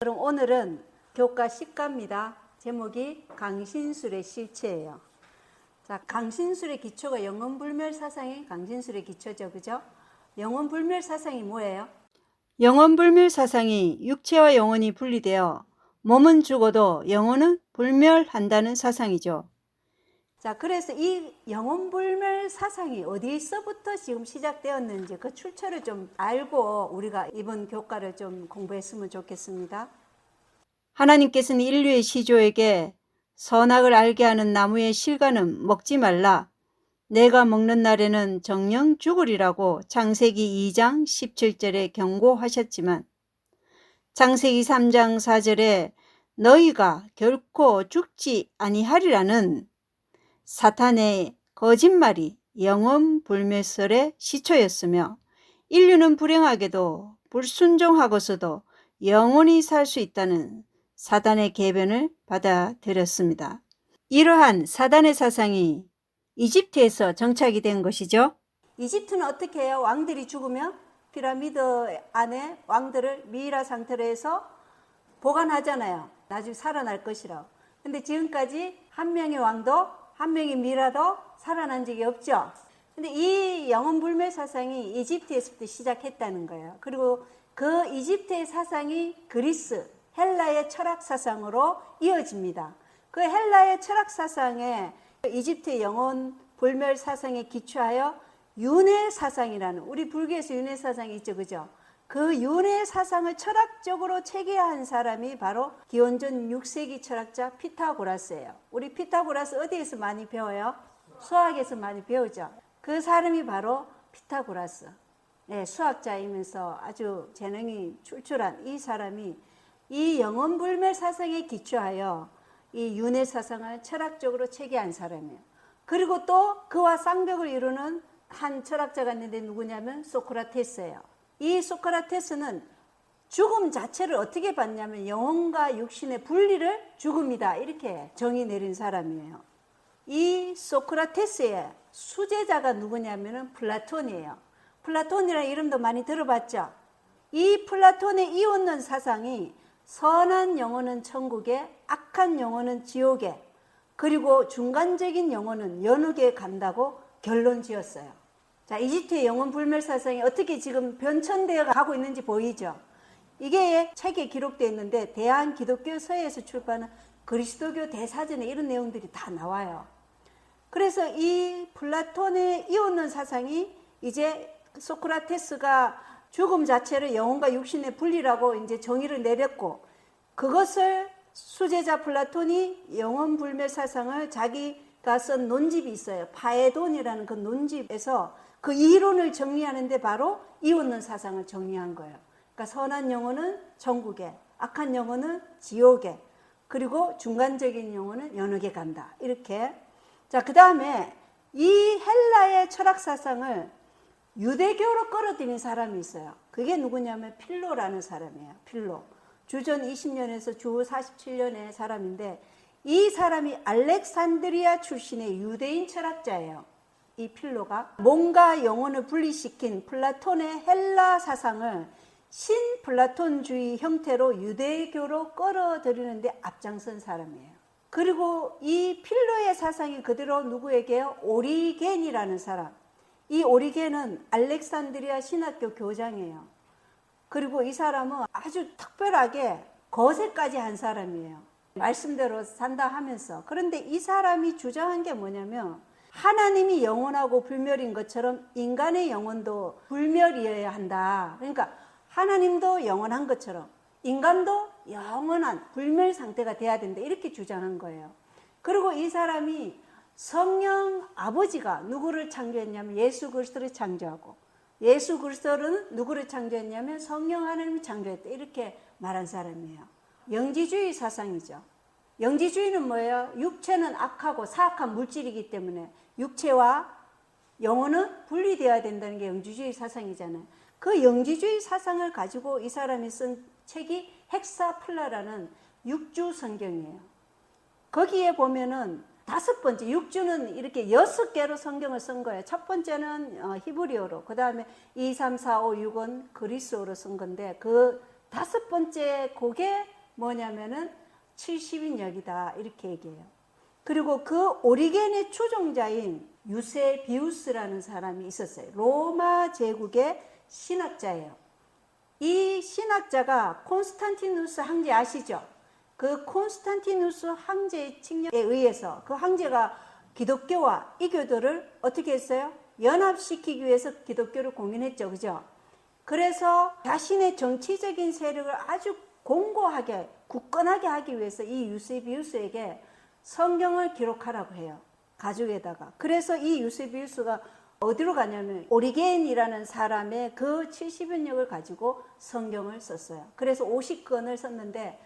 그럼 오늘은 교과 10과입니다. 제목이 강신술의 실체예요. 자, 강신술의 기초가 영원불멸 사상이 강신술의 기초죠. 그죠? 영원불멸 사상이 뭐예요? 영원불멸 사상이 육체와 영혼이 분리되어 몸은 죽어도 영혼은 불멸한다는 사상이죠. 자, 그래서 이 영원불멸 사상이 어디서부터 지금 시작되었는지 그 출처를 좀 알고 우리가 이번 교과를 좀 공부했으면 좋겠습니다. 하나님께서는 인류의 시조에게 선악을 알게 하는 나무의 실과는 먹지 말라. 내가 먹는 날에는 정녕 죽으리라고 창세기 2장 17절에 경고하셨지만 창세기 3장 4절에 너희가 결코 죽지 아니하리라는 사탄의 거짓말이 영원불멸설의 시초였으며 인류는 불행하게도 불순종하고서도 영원히 살 수 있다는 사단의 계변을 받아들였습니다. 이러한 사단의 사상이 이집트에서 정착이 된 것이죠. 이집트는 어떻게 해요? 왕들이 죽으면 피라미드 안에 왕들을 미이라 상태로 해서 보관하잖아요. 나중에 살아날 것이라고. 근데 지금까지 한 명의 왕도 한 명의 미라도 살아난 적이 없죠. 근데 이 영원불멸 사상이 이집트에서부터 시작했다는 거예요. 그리고 그 이집트의 사상이 그리스, 헬라의 철학 사상으로 이어집니다. 그 헬라의 철학 사상에 이집트의 영원불멸 사상에 기초하여 윤회 사상이라는, 우리 불교에서 윤회 사상이 있죠. 그죠? 그 윤회 사상을 철학적으로 체계한 사람이 바로 기원전 6세기 철학자 피타고라스예요. 우리 피타고라스 어디에서 많이 배워요? 수학에서 많이 배우죠. 그 사람이 바로 피타고라스. 네, 수학자이면서 아주 재능이 출출한 이 사람이 이 영원불멸 사상에 기초하여 이 윤회 사상을 철학적으로 체계한 사람이에요. 그리고 또 그와 쌍벽을 이루는 한 철학자가 있는데 누구냐면 소크라테스예요. 이 소크라테스는 죽음 자체를 어떻게 봤냐면 영혼과 육신의 분리를 죽음이다 이렇게 정의 내린 사람이에요. 이 소크라테스의 수제자가 누구냐면 플라톤이에요. 플라톤이라는 이름도 많이 들어봤죠. 이 플라톤의 이웃론 사상이 선한 영혼은 천국에, 악한 영혼은 지옥에, 그리고 중간적인 영혼은 연옥에 간다고 결론 지었어요. 자, 이집트의 영원불멸 사상이 어떻게 지금 변천되어 가고 있는지 보이죠? 이게 책에 기록되어 있는데 대한기독교서에서 출판한 그리스도교 대사전에 이런 내용들이 다 나와요. 그래서 이 플라톤의 이웃론 사상이 이제 소크라테스가 죽음 자체를 영혼과 육신의 분리라고 이제 정의를 내렸고, 그것을 수제자 플라톤이 영원불멸 사상을 자기가 쓴 논집이 있어요. 파에돈이라는 그 논집에서 그 이론을 정리하는데 바로 이웃론 사상을 정리한 거예요. 그러니까 선한 영혼은 천국에, 악한 영혼은 지옥에, 그리고 중간적인 영혼은 연옥에 간다. 이렇게. 자, 그 다음에 이 헬라의 철학 사상을 유대교로 끌어들인 사람이 있어요. 그게 누구냐면 필로라는 사람이에요. 필로. 주전 20년에서 주 47년의 사람인데 이 사람이 알렉산드리아 출신의 유대인 철학자예요. 이 필로가 몸과 영혼을 분리시킨 플라톤의 헬라 사상을 신플라톤주의 형태로 유대교로 끌어들이는데 앞장선 사람이에요. 그리고 이 필로의 사상이 그대로 누구에게요? 오리겐이라는 사람. 이 오리겐은 알렉산드리아 신학교 교장이에요. 그리고 이 사람은 아주 특별하게 거세까지 한 사람이에요. 말씀대로 산다 하면서. 그런데 이 사람이 주장한 게 뭐냐면 하나님이 영원하고 불멸인 것처럼 인간의 영혼도 불멸이어야 한다. 그러니까 하나님도 영원한 것처럼 인간도 영원한 불멸 상태가 돼야 된다. 이렇게 주장한 거예요. 그리고 이 사람이 성령 아버지가 누구를 창조했냐면 예수 그리스도를 창조하고, 예수 그리스도는 누구를 창조했냐면 성령 하나님을 창조했다. 이렇게 말한 사람이에요. 영지주의 사상이죠. 영지주의는 뭐예요? 육체는 악하고 사악한 물질이기 때문에 육체와 영혼은 분리되어야 된다는 게 영지주의 사상이잖아요. 그 영지주의 사상을 가지고 이 사람이 쓴 책이 헥사플라라는 육주 성경이에요. 거기에 보면은 5번째, 육주는 이렇게 6개로 성경을 쓴 거예요. 첫 번째는 히브리어로, 그 다음에 2, 3, 4, 5, 6은 그리스어로 쓴 건데 그 다섯 번째 그게 뭐냐면은 70인역이다 이렇게 얘기해요. 그리고 그 오리겐의 추종자인 유세비우스라는 사람이 있었어요. 로마 제국의 신학자예요. 이 신학자가 콘스탄티누스 황제 아시죠? 그 콘스탄티누스 황제의 칙령에 의해서 그 황제가 기독교와 이교도를 어떻게 했어요? 연합시키기 위해서 기독교를 공인했죠. 그죠? 그래서 자신의 정치적인 세력을 아주 공고하게 굳건하게 하기 위해서 이 유세비우스에게 성경을 기록하라고 해요. 가죽에다가. 그래서 이 유세비우스가 어디로 가냐면 오리겐이라는 사람의 그 70인역을 가지고 성경을 썼어요. 그래서 50권을 썼는데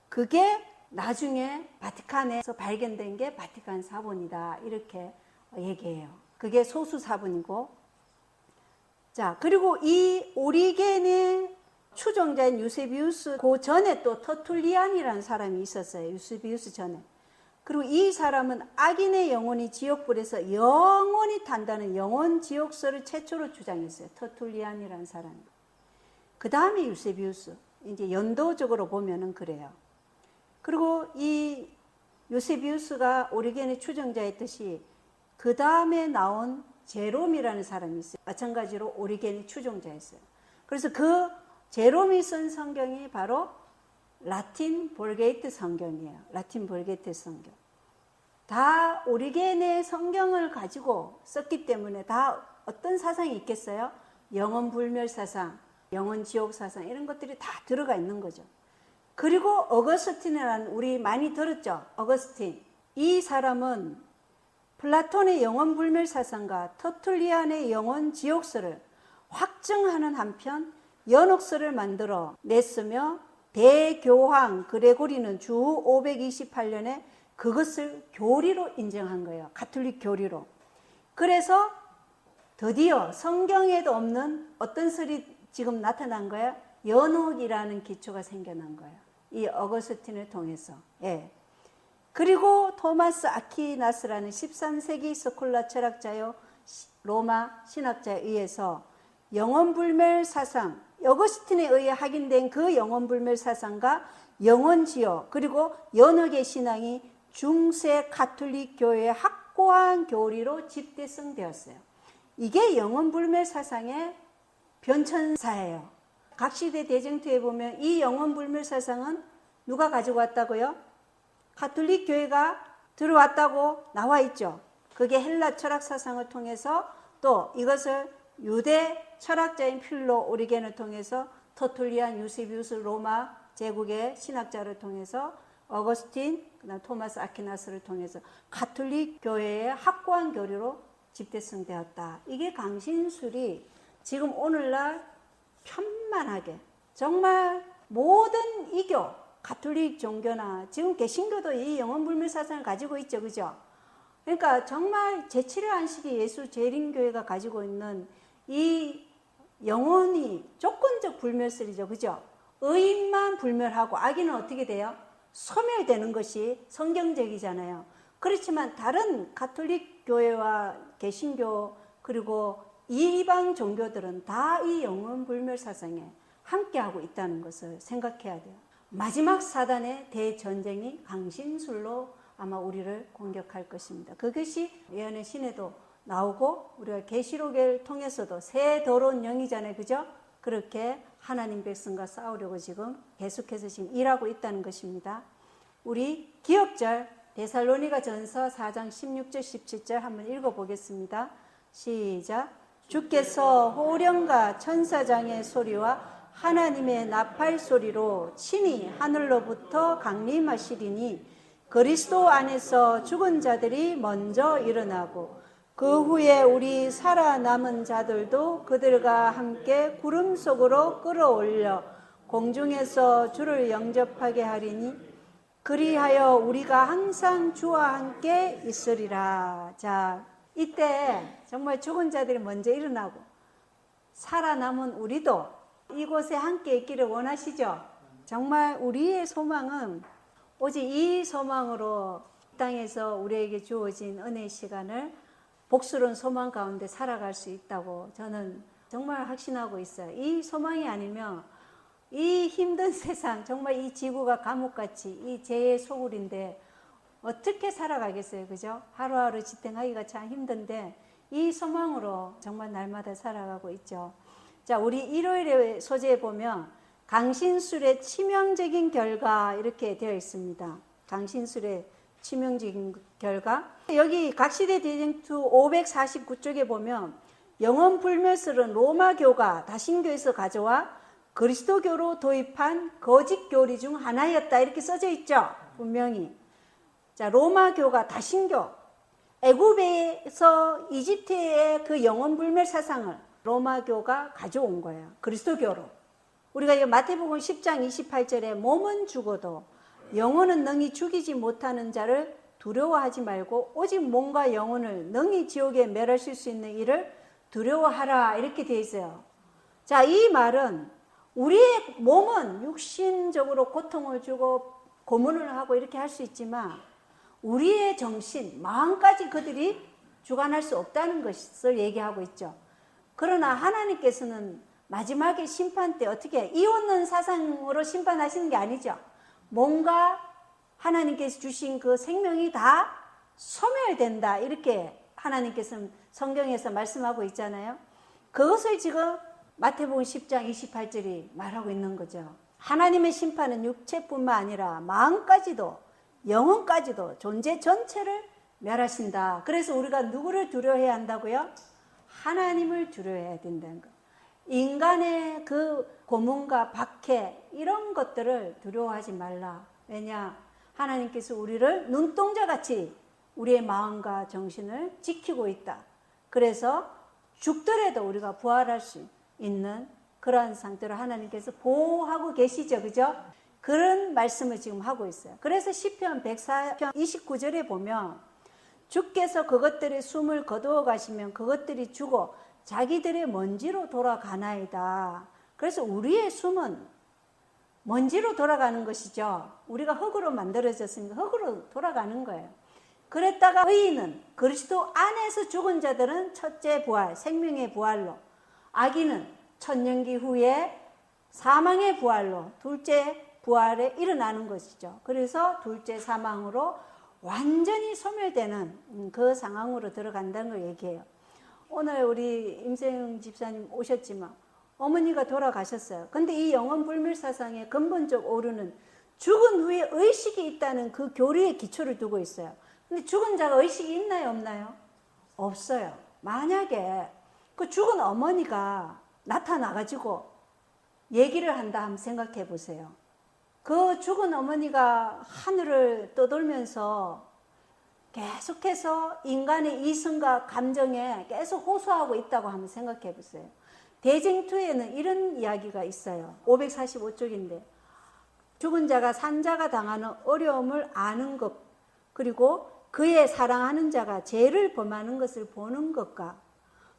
그게 나중에 바티칸에서 발견된 게 바티칸 사본이다 이렇게 얘기해요. 그게 소수 사본이고, 자 그리고 이 오리겐의 추종자인 유세비우스 그 전에 또 터툴리안이라는 사람이 있었어요. 유세비우스 전에. 그리고 이 사람은 악인의 영혼이 지옥불에서 영원히 탄다는 영원 지옥설을 최초로 주장했어요. 터툴리안이라는 사람이. 그 다음에 유세비우스. 이제 연도적으로 보면은 그래요. 그리고 이 유세비우스가 오리겐의 추종자였듯이 그 다음에 나온 제롬이라는 사람이 있어요. 마찬가지로 오리겐의 추종자였어요. 그래서 그 제롬이 쓴 성경이 바로 라틴 볼게이트 성경이에요. 라틴 볼게이트 성경. 다 오리겐의 성경을 가지고 썼기 때문에 다 어떤 사상이 있겠어요? 영원 불멸 사상, 영원 지옥 사상 이런 것들이 다 들어가 있는 거죠. 그리고 어거스틴이라는 우리 많이 들었죠? 어거스틴. 이 사람은 플라톤의 영원 불멸 사상과 터툴리안의 영원 지옥설을 확증하는 한편 연옥설을 만들어 냈으며 대교황 그레고리는 주 528년에 그것을 교리로 인정한 거예요. 가톨릭 교리로. 그래서 드디어 성경에도 없는 어떤 설이 지금 나타난 거예요? 연옥이라는 기초가 생겨난 거예요. 이 어거스틴을 통해서. 예. 그리고 토마스 아퀴나스라는 13세기 스콜라 철학자요 로마 신학자에 의해서 영원불멸 사상, 어거스틴에 의해 확인된 그 영원불멸 사상과 영원지옥 그리고 연옥의 신앙이 중세 가톨릭 교회의 확고한 교리로 집대성되었어요. 이게 영원불멸 사상의 변천사예요. 각시대 대쟁투에 보면 이 영원불멸 사상은 누가 가지고 왔다고요? 가톨릭 교회가 들어왔다고 나와 있죠. 그게 헬라 철학 사상을 통해서 또 이것을 유대 철학자인 필로 오리겐을 통해서 터툴리안 유세비우스 로마 제국의 신학자를 통해서 어거스틴 그다음 토마스 아퀴나스를 통해서 가톨릭 교회의 확고한 교리로 집대성되었다. 이게 강신술이 지금 오늘날 편만하게 정말 모든 이교 가톨릭 종교나 지금 개신교도 이 영원불멸 사상을 가지고 있죠. 그죠? 그러니까 정말 제7회 안식일 예수 재림교회가 가지고 있는 이 영원히 조건적 불멸설이죠. 그죠? 의인만 불멸하고 악인은 어떻게 돼요? 소멸되는 것이 성경적이잖아요. 그렇지만 다른 가톨릭 교회와 개신교 그리고 이방 종교들은 다 이 영원불멸 사상에 함께하고 있다는 것을 생각해야 돼요. 마지막 사단의 대전쟁이 강신술로 아마 우리를 공격할 것입니다. 그것이 예언의 신에도 나오고 우리가 계시록을 통해서도 새 더러운 영이잖아요. 그죠? 그렇게 하나님 백성과 싸우려고 지금 계속해서 지금 일하고 있다는 것입니다. 우리 기억절 데살로니가 전서 4장 16절 17절 한번 읽어보겠습니다. 시작. 주께서 호령과 천사장의 소리와 하나님의 나팔 소리로 친히 하늘로부터 강림하시리니 그리스도 안에서 죽은 자들이 먼저 일어나고 그 후에 우리 살아남은 자들도 그들과 함께 구름 속으로 끌어올려 공중에서 주를 영접하게 하리니 그리하여 우리가 항상 주와 함께 있으리라. 자, 이때 정말 죽은 자들이 먼저 일어나고 살아남은 우리도 이곳에 함께 있기를 원하시죠? 정말 우리의 소망은 오직 이 소망으로 땅에서 우리에게 주어진 은혜의 시간을 복스러운 소망 가운데 살아갈 수 있다고 저는 정말 확신하고 있어요. 이 소망이 아니면 이 힘든 세상, 정말 이 지구가 감옥같이 이 죄의 소굴인데 어떻게 살아가겠어요, 그죠? 하루하루 지탱하기가 참 힘든데 이 소망으로 정말 날마다 살아가고 있죠. 자, 우리 일요일에 소재에 보면 강신술의 치명적인 결과 이렇게 되어 있습니다. 강신술의 치명적인 결과. 여기 각시대 대쟁투 549쪽에 보면 영원 불멸설은 로마교가 다신교에서 가져와 그리스도교로 도입한 거짓 교리 중 하나였다 이렇게 써져 있죠. 분명히. 자, 로마교가 다신교, 애굽에서 이집트의 그 영원 불멸 사상을 로마교가 가져온 거예요. 그리스도교로. 우리가 마태복음 10장 28절에 몸은 죽어도 영혼은 능히 죽이지 못하는 자를 두려워하지 말고 오직 몸과 영혼을 능히 지옥에 멸하실 수 있는 일을 두려워하라 이렇게 되어 있어요. 자, 이 말은 우리의 몸은 육신적으로 고통을 주고 고문을 하고 이렇게 할 수 있지만 우리의 정신, 마음까지 그들이 주관할 수 없다는 것을 얘기하고 있죠. 그러나 하나님께서는 마지막에 심판 때 어떻게 이혼론 사상으로 심판하시는 게 아니죠. 뭔가 하나님께서 주신 그 생명이 다 소멸된다 이렇게 하나님께서는 성경에서 말씀하고 있잖아요. 그것을 지금 마태복음 10장 28절이 말하고 있는 거죠. 하나님의 심판은 육체뿐만 아니라 마음까지도 영혼까지도 존재 전체를 멸하신다. 그래서 우리가 누구를 두려워해야 한다고요? 하나님을 두려워해야 된다는 거. 인간의 그 고문과 박해 이런 것들을 두려워하지 말라. 왜냐? 하나님께서 우리를 눈동자같이 우리의 마음과 정신을 지키고 있다. 그래서 죽더라도 우리가 부활할 수 있는 그러한 상태로 하나님께서 보호하고 계시죠. 그죠? 그런 말씀을 지금 하고 있어요. 그래서 시편 104편 29절에 보면 주께서 그것들의 숨을 거두어 가시면 그것들이 죽어 자기들의 먼지로 돌아가나이다. 그래서 우리의 숨은 먼지로 돌아가는 것이죠. 우리가 흙으로 만들어졌으니까 흙으로 돌아가는 거예요. 그랬다가 의인은 그리스도 안에서 죽은 자들은 첫째 부활, 생명의 부활로, 악인은 천년기 후에 사망의 부활로, 둘째 부활에 일어나는 것이죠. 그래서 둘째 사망으로 완전히 소멸되는 그 상황으로 들어간다는 걸 얘기해요. 오늘 우리 임세영 집사님 오셨지만 어머니가 돌아가셨어요. 근데 이 영원 불멸 사상의 근본적 오류는 죽은 후에 의식이 있다는 그 교리의 기초를 두고 있어요. 근데 죽은 자가 의식이 있나요, 없나요? 없어요. 만약에 그 죽은 어머니가 나타나가지고 얘기를 한다 하면 생각해 보세요. 그 죽은 어머니가 하늘을 떠돌면서 계속해서 인간의 이성과 감정에 계속 호소하고 있다고 한번 생각해 보세요. 대쟁투에는 이런 이야기가 있어요. 545쪽인데 죽은 자가 산자가 당하는 어려움을 아는 것, 그리고 그의 사랑하는 자가 죄를 범하는 것을 보는 것과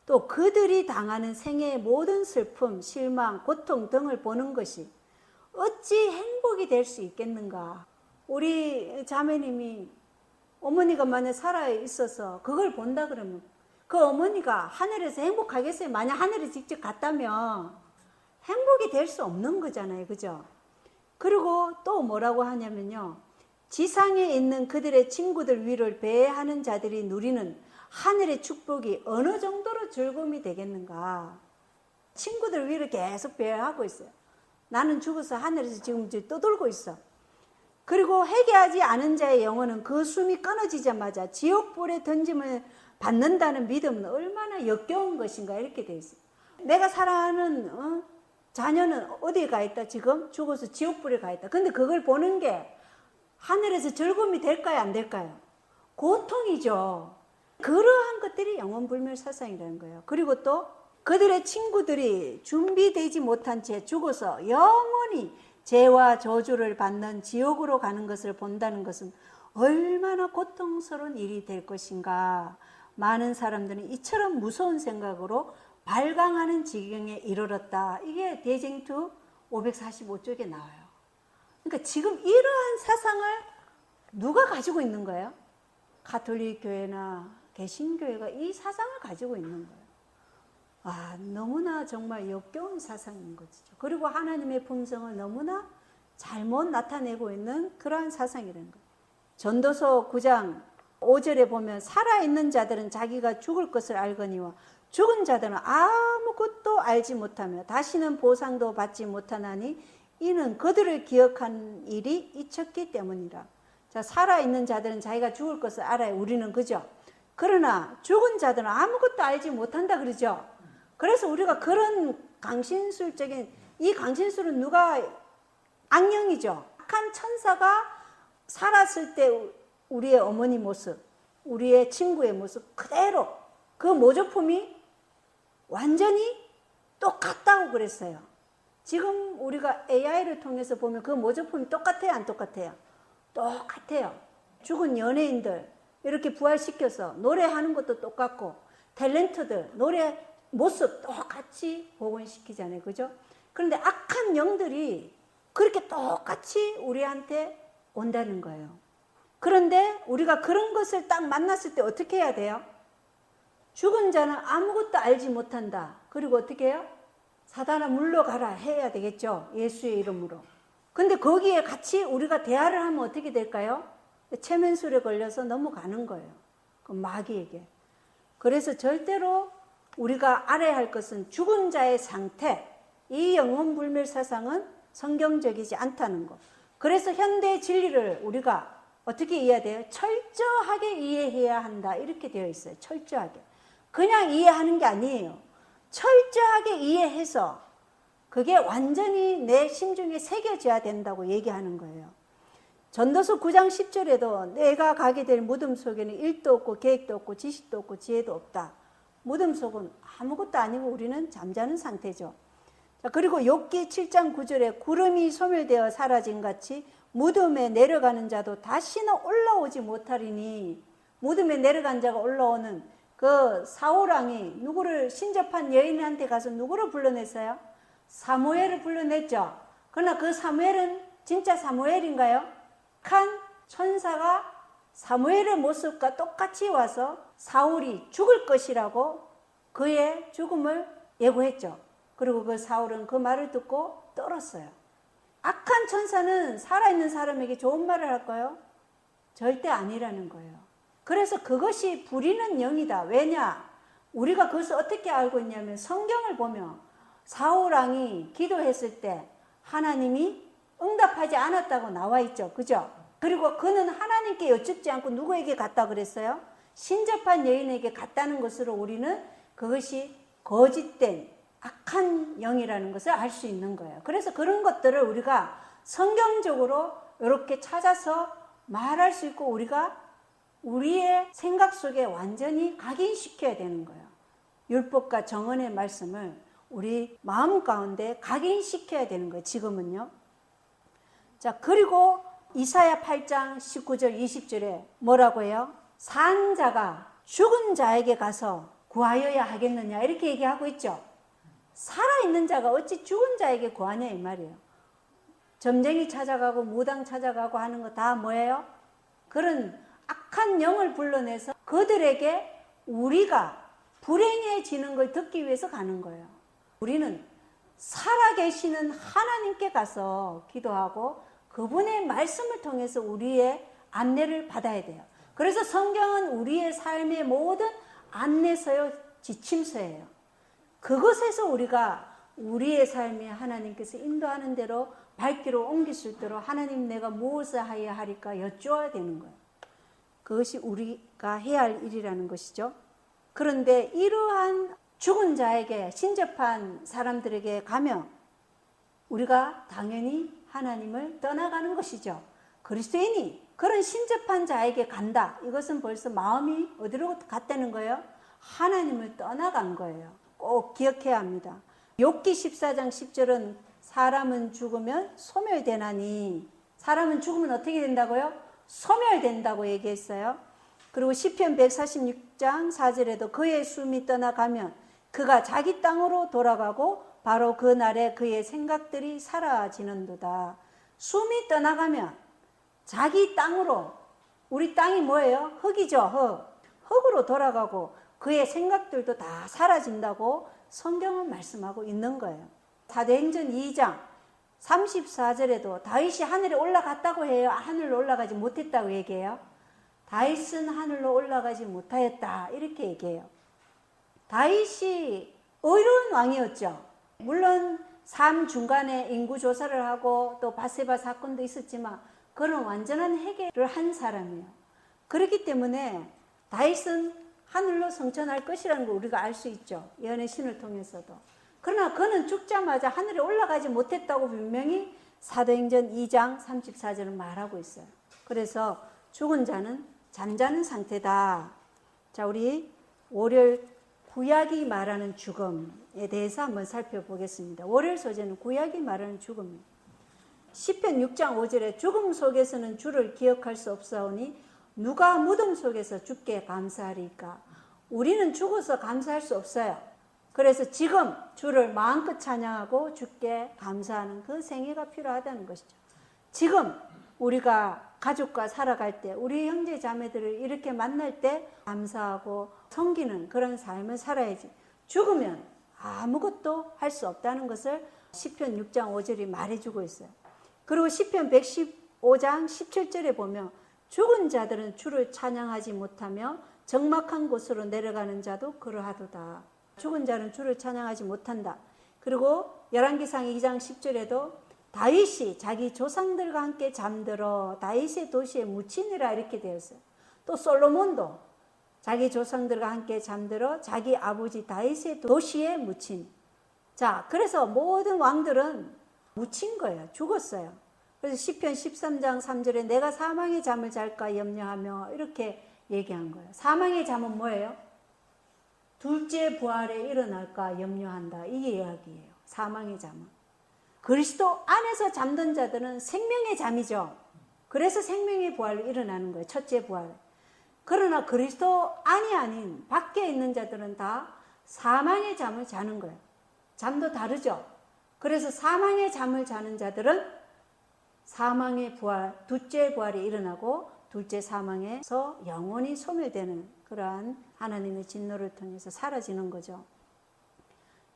또 그들이 당하는 생애의 모든 슬픔, 실망, 고통 등을 보는 것이 어찌 행복이 될 수 있겠는가. 우리 자매님이 어머니가 만약 살아 있어서 그걸 본다 그러면 그 어머니가 하늘에서 행복하겠어요? 만약 하늘에 직접 갔다면 행복이 될 수 없는 거잖아요. 그죠? 그리고 또 뭐라고 하냐면요. 지상에 있는 그들의 친구들 위를 배회하는 자들이 누리는 하늘의 축복이 어느 정도로 즐거움이 되겠는가. 친구들 위를 계속 배회하고 있어요. 나는 죽어서 하늘에서 지금 떠돌고 있어. 그리고 회개하지 않은 자의 영혼은 그 숨이 끊어지자마자 지옥불에 던짐을 받는다는 믿음은 얼마나 역겨운 것인가 이렇게 돼 있어요. 내가 사랑하는 자녀는 어디에 가 있다? 지금 죽어서 지옥불에 가 있다. 근데 그걸 보는 게 하늘에서 즐거움이 될까요? 안 될까요? 고통이죠. 그러한 것들이 영원불멸 사상이라는 거예요. 그리고 또 그들의 친구들이 준비되지 못한 채 죽어서 영원히 죄와 저주를 받는 지옥으로 가는 것을 본다는 것은 얼마나 고통스러운 일이 될 것인가. 많은 사람들은 이처럼 무서운 생각으로 발광하는 지경에 이르렀다. 이게 대쟁투 545쪽에 나와요. 그러니까 지금 이러한 사상을 누가 가지고 있는 거예요? 가톨릭 교회나 개신교회가 이 사상을 가지고 있는 거예요. 너무나 정말 역겨운 사상인 것이죠. 그리고 하나님의 품성을 너무나 잘못 나타내고 있는 그러한 사상이라는 거예요. 전도서 9장 5절에 보면 살아있는 자들은 자기가 죽을 것을 알거니와 죽은 자들은 아무것도 알지 못하며 다시는 보상도 받지 못하나니 이는 그들을 기억한 일이 잊혔기 때문이라. 자, 살아있는 자들은 자기가 죽을 것을 알아요. 우리는 그죠? 그러나 죽은 자들은 아무것도 알지 못한다 그러죠? 그래서 우리가 그런 강신술적인, 이 강신술은 누가 악령이죠. 악한 천사가 살았을 때 우리의 어머니 모습, 우리의 친구의 모습 그대로 그 모조품이 완전히 똑같다고 그랬어요. 지금 우리가 AI를 통해서 보면 그 모조품이 똑같아요, 안 똑같아요? 똑같아요. 죽은 연예인들 이렇게 부활시켜서 노래하는 것도 똑같고, 탤런트들 노래 모습 똑같이 복원시키잖아요. 그죠? 그런데 악한 영들이 그렇게 똑같이 우리한테 온다는 거예요. 그런데 우리가 그런 것을 딱 만났을 때 어떻게 해야 돼요? 죽은 자는 아무것도 알지 못한다. 그리고 어떻게 해요? 사단아 물러가라 해야 되겠죠. 예수의 이름으로. 근데 거기에 같이 우리가 대화를 하면 어떻게 될까요? 체면술에 걸려서 넘어가는 거예요. 그 마귀에게. 그래서 절대로 우리가 알아야 할 것은 죽은 자의 상태, 이 영혼불멸 사상은 성경적이지 않다는 것. 그래서 현대 진리를 우리가 어떻게 이해해야 돼요? 철저하게 이해해야 한다. 이렇게 되어 있어요. 철저하게. 그냥 이해하는 게 아니에요. 철저하게 이해해서 그게 완전히 내 심중에 새겨져야 된다고 얘기하는 거예요. 전도서 9장 10절에도 내가 가게 될 무덤 속에는 일도 없고 계획도 없고 지식도 없고 지혜도 없다. 무덤 속은 아무것도 아니고 우리는 잠자는 상태죠. 자, 그리고 욥기 7장 9절에 구름이 소멸되어 사라진 같이 무덤에 내려가는 자도 다시는 올라오지 못하리니, 무덤에 내려간 자가 올라오는 그 사울왕이 누구를 신접한 여인한테 가서 누구를 불러냈어요? 사무엘을 불러냈죠. 그러나 그 사무엘은 진짜 사무엘인가요? 악한 천사가 사무엘의 모습과 똑같이 와서 사울이 죽을 것이라고 그의 죽음을 예고했죠. 그리고 그 사울은 그 말을 듣고 떨었어요. 악한 천사는 살아있는 사람에게 좋은 말을 할까요? 절대 아니라는 거예요. 그래서 그것이 부리는 영이다. 왜냐? 우리가 그것을 어떻게 알고 있냐면 성경을 보면 사울왕이 기도했을 때 하나님이 응답하지 않았다고 나와 있죠. 그죠? 그리고 그는 하나님께 여쭙지 않고 누구에게 갔다 그랬어요? 신접한 여인에게 갔다는 것으로 우리는 그것이 거짓된 악한 영이라는 것을 알 수 있는 거예요. 그래서 그런 것들을 우리가 성경적으로 이렇게 찾아서 말할 수 있고 우리가 우리의 생각 속에 완전히 각인시켜야 되는 거예요. 율법과 정언의 말씀을 우리 마음 가운데 각인시켜야 되는 거예요. 지금은요. 자, 그리고 이사야 8장 19절 20절에 뭐라고 해요? 산 자가 죽은 자에게 가서 구하여야 하겠느냐 이렇게 얘기하고 있죠. 살아있는 자가 어찌 죽은 자에게 구하냐 이 말이에요. 점쟁이 찾아가고 무당 찾아가고 하는 거 다 뭐예요? 그런 악한 영을 불러내서 그들에게 우리가 불행해지는 걸 듣기 위해서 가는 거예요. 우리는 살아계시는 하나님께 가서 기도하고 그분의 말씀을 통해서 우리의 안내를 받아야 돼요. 그래서 성경은 우리의 삶의 모든 안내서요, 지침서예요. 그것에서 우리가 우리의 삶에 하나님께서 인도하는 대로 발길을 옮길 수 있도록 하나님 내가 무엇을 하여야 할까 여쭈어야 되는 거예요. 그것이 우리가 해야 할 일이라는 것이죠. 그런데 이러한 죽은 자에게 신접한 사람들에게 가면 우리가 당연히 하나님을 떠나가는 것이죠. 그리스도인이 그런 신접한 자에게 간다. 이것은 벌써 마음이 어디로 갔다는 거예요? 하나님을 떠나간 거예요. 꼭 기억해야 합니다. 욥기 14장 10절은 사람은 죽으면 소멸되나니, 사람은 죽으면 어떻게 된다고요? 소멸된다고 얘기했어요. 그리고 시편 146장 4절에도 그의 숨이 떠나가면 그가 자기 땅으로 돌아가고 바로 그 날에 그의 생각들이 사라지는도다. 숨이 떠나가면 자기 땅으로, 우리 땅이 뭐예요? 흙이죠. 흙으로 돌아가고 그의 생각들도 다 사라진다고 성경은 말씀하고 있는 거예요. 사도행전 2장 34절에도 다윗이 하늘에 올라갔다고 해요? 하늘로 올라가지 못했다고 얘기해요? 다윗은 하늘로 올라가지 못하였다 이렇게 얘기해요. 다윗이 의로운 왕이었죠. 물론 삶 중간에 인구 조사를 하고 또 바세바 사건도 있었지만 그런 완전한 해결을 한 사람이에요. 그렇기 때문에 다윗은 하늘로 성천할 것이라는 걸 우리가 알 수 있죠. 예언의 신을 통해서도. 그러나 그는 죽자마자 하늘에 올라가지 못했다고 분명히 사도행전 2장 34절은 말하고 있어요. 그래서 죽은 자는 잠자는 상태다. 자, 우리 월요일 구약이 말하는 죽음에 대해서 한번 살펴보겠습니다. 월요일 소재는 구약이 말하는 죽음입니다. 시편 6장 5절에 죽음 속에서는 주를 기억할 수 없사오니 누가 무덤 속에서 주께 감사하리까. 우리는 죽어서 감사할 수 없어요. 그래서 지금 주를 마음껏 찬양하고 주께 감사하는 그 생애가 필요하다는 것이죠. 지금 우리가 가족과 살아갈 때 우리 형제 자매들을 이렇게 만날 때 감사하고 섬기는 그런 삶을 살아야지. 죽으면 아무것도 할 수 없다는 것을 시편 6장 5절이 말해주고 있어요. 그리고 시편 115장 17절에 보면 죽은 자들은 주를 찬양하지 못하며 적막한 곳으로 내려가는 자도 그러하도다. 죽은 자는 주를 찬양하지 못한다. 그리고 열왕기상 2장 10절에도 다윗이 자기 조상들과 함께 잠들어 다윗의 도시에 묻히니라 이렇게 되었어요. 또 솔로몬도 자기 조상들과 함께 잠들어 자기 아버지 다윗의 도시에 묻힌. 자, 그래서 모든 왕들은 묻힌 거예요. 죽었어요. 그래서 시편 13장 3절에 내가 사망의 잠을 잘까 염려하며 이렇게 얘기한 거예요. 사망의 잠은 뭐예요? 둘째 부활에 일어날까 염려한다. 이게 이야기예요. 사망의 잠은. 그리스도 안에서 잠든 자들은 생명의 잠이죠. 그래서 생명의 부활로 일어나는 거예요. 첫째 부활. 그러나 그리스도 안이 아닌 밖에 있는 자들은 다 사망의 잠을 자는 거예요. 잠도 다르죠. 그래서 사망의 잠을 자는 자들은 사망의 부활, 둘째 부활이 일어나고 둘째 사망에서 영원히 소멸되는 그러한 하나님의 진노를 통해서 사라지는 거죠.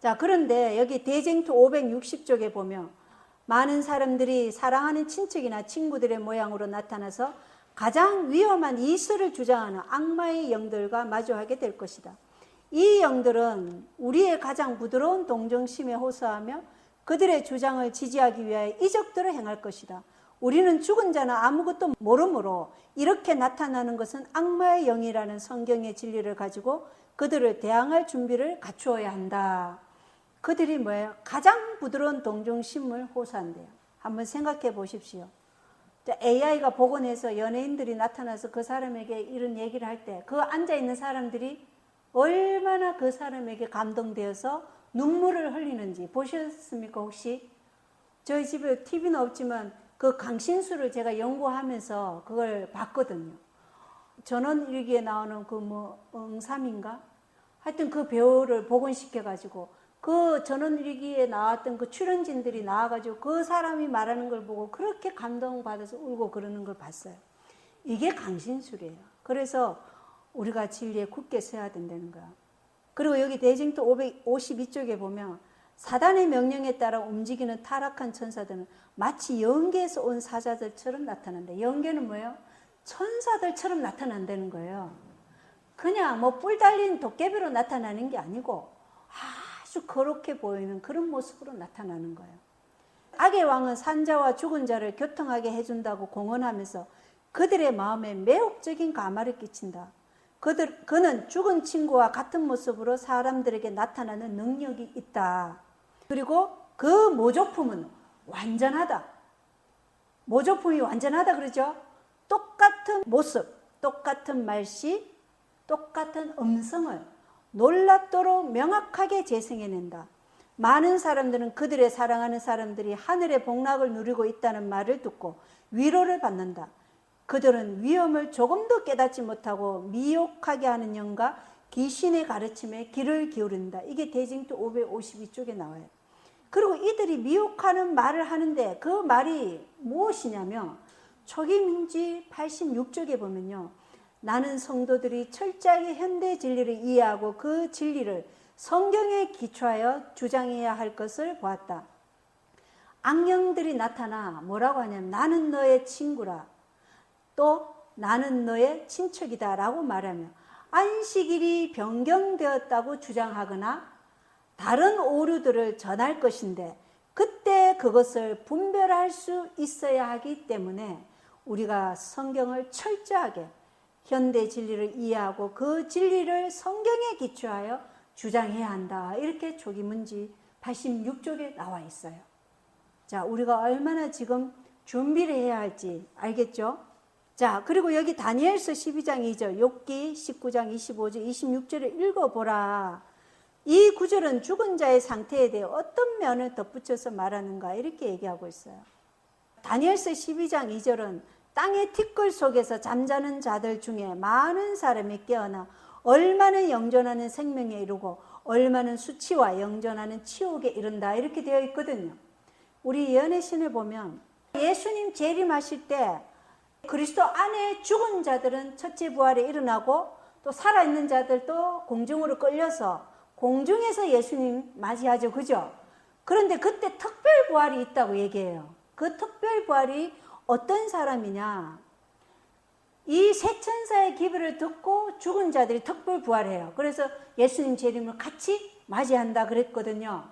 자, 그런데 여기 대쟁투 560쪽에 보면 많은 사람들이 사랑하는 친척이나 친구들의 모양으로 나타나서 가장 위험한 이슬을 주장하는 악마의 영들과 마주하게 될 것이다. 이 영들은 우리의 가장 부드러운 동정심에 호소하며 그들의 주장을 지지하기 위하여 이적들을 행할 것이다. 우리는 죽은 자는 아무것도 모르므로 이렇게 나타나는 것은 악마의 영이라는 성경의 진리를 가지고 그들을 대항할 준비를 갖추어야 한다. 그들이 뭐예요? 가장 부드러운 동정심을 호소한대요. 한번 생각해 보십시오. AI가 복원해서 연예인들이 나타나서 그 사람에게 이런 얘기를 할 때 그 앉아있는 사람들이 얼마나 그 사람에게 감동되어서 눈물을 흘리는지 보셨습니까 혹시? 저희 집에 TV는 없지만 그 강신수를 제가 연구하면서 그걸 봤거든요. 전원일기에 나오는 그 응삼인가? 하여튼 그 배우를 복원시켜가지고 그 전원일기에 나왔던 그 출연진들이 나와가지고 그 사람이 말하는 걸 보고 그렇게 감동받아서 울고 그러는 걸 봤어요. 이게 강신술이에요. 그래서 우리가 진리에 굳게 서야 된다는 거야. 그리고 여기 대쟁투 552쪽에 보면 사단의 명령에 따라 움직이는 타락한 천사들은 마치 영계에서 온 사자들처럼 나타난다. 영계는 뭐예요? 천사들처럼 나타난다는 거예요. 그냥 뿔 달린 도깨비로 나타나는 게 아니고 아주 거룩해 보이는 그런 모습으로 나타나는 거예요. 악의 왕은 산자와 죽은 자를 교통하게 해준다고 공언하면서 그들의 마음에 매혹적인 감화를 끼친다. 그는 죽은 친구와 같은 모습으로 사람들에게 나타나는 능력이 있다. 그리고 그 모조품은 완전하다. 모조품이 완전하다 그러죠? 똑같은 모습, 똑같은 말씨, 똑같은 음성을 놀랍도록 명확하게 재생해낸다. 많은 사람들은 그들의 사랑하는 사람들이 하늘의 복락을 누리고 있다는 말을 듣고 위로를 받는다. 그들은 위험을 조금도 깨닫지 못하고 미혹하게 하는 영과 귀신의 가르침에 귀를 기울인다. 이게 대쟁투 552쪽에 나와요. 그리고 이들이 미혹하는 말을 하는데 그 말이 무엇이냐면 초기민지 86쪽에 보면요. 나는 성도들이 철저하게 현대 진리를 이해하고 그 진리를 성경에 기초하여 주장해야 할 것을 보았다. 악령들이 나타나 뭐라고 하냐면 나는 너의 친구라, 또 나는 너의 친척이다 라고 말하며 안식일이 변경되었다고 주장하거나 다른 오류들을 전할 것인데, 그때 그것을 분별할 수 있어야 하기 때문에 우리가 성경을 철저하게 현대 진리를 이해하고 그 진리를 성경에 기초하여 주장해야 한다. 이렇게 조기문지 86쪽에 나와 있어요. 자, 우리가 얼마나 지금 준비를 해야 할지 알겠죠? 자, 그리고 여기 다니엘서 12장 2절, 욥기 19장 25절, 26절을 읽어보라. 이 구절은 죽은 자의 상태에 대해 어떤 면을 덧붙여서 말하는가 이렇게 얘기하고 있어요. 다니엘서 12장 2절은 땅의 티끌 속에서 잠자는 자들 중에 많은 사람이 깨어나 얼마는 영존하는 생명에 이르고 얼마는 수치와 영존하는 치욕에 이른다 이렇게 되어 있거든요. 우리 예언의 신을 보면 예수님 재림하실 때 그리스도 안에 죽은 자들은 첫째 부활에 일어나고 또 살아있는 자들도 공중으로 끌려서 공중에서 예수님 맞이하죠. 그죠? 그런데 그때 특별 부활이 있다고 얘기해요. 그 특별 부활이 어떤 사람이냐? 이 세 천사의 기별을 듣고 죽은 자들이 특별 부활해요. 그래서 예수님 재림을 같이 맞이한다 그랬거든요.